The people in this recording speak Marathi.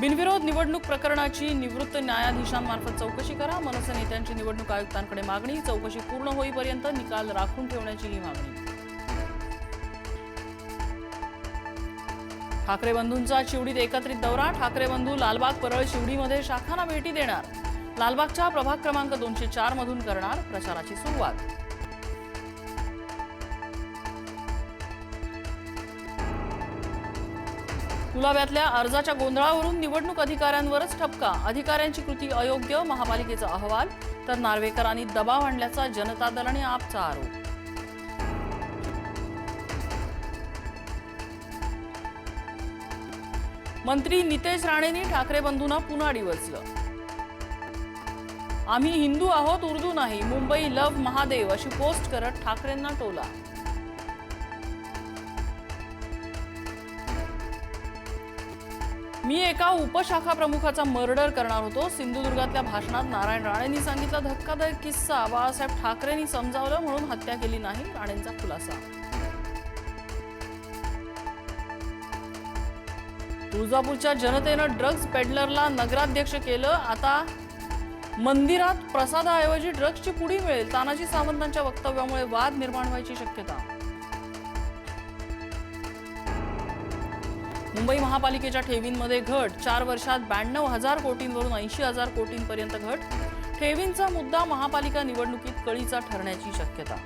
बिनविरोध निवडणूक प्रकरणाची निवृत्त न्यायाधीशांमार्फत चौकशी करा। मनसे नेत्यांची निवडणूक आयुक्तांकडे मागणी। चौकशी पूर्ण होईपर्यंत निकाल राखून ठेवण्याची ही मागणी। ठाकरे बंधूंचा चिवडीत एकत्रित दौरा। ठाकरे बंधू लालबाग, परळ, शिवडीमध्ये शाखांना भेटी देणार। लालबागच्या प्रभाग क्रमांक 204 मधून करणार प्रचाराची सुरुवात। कुलाब्यातल्या अर्जाच्या गोंधळावरून निवडणूक अधिकाऱ्यांवरच ठपका। अधिकाऱ्यांची कृती अयोग्य, महापालिकेचा अहवाल। तर नार्वेकरांनी दबाव आणल्याचा जनता दल आणि आपचा आरोप। मंत्री नितेश राणेंनी ठाकरे बंधूंना पुन्हा डिवचलं। आम्ही हिंदू आहोत, उर्दू नाही। मुंबई लव्ह महादेव अशी पोस्ट करत ठाकरेंना टोला। मी एका उपशाखा प्रमुखाचा मर्डर करणार होतो। सिंधुदुर्गातल्या भाषणात नारायण राणेंनी सांगितला धक्कादायक किस्सा। बाळासाहेब ठाकरेंनी समजावलं म्हणून हत्या केली नाही, राणेंचा खुलासा। तुळजापूरच्या जनतेनं ड्रग्ज पेडलरला नगराध्यक्ष केलं। आता मंदिरात प्रसादाऐवजी ड्रग्जची पुडी मिळेल। तानाजी सावंतांच्या वक्तव्यामुळे वाद निर्माण व्हायची शक्यता। मुंबई महापालिकेच्या ठेवींमध्ये घट। 4 वर्षात 92,000 कोटींवरून 80,000 कोटींपर्यंत घट। ठेवींचा मुद्दा महापालिका निवडणुकीत कळीचा ठरण्याची शक्यता।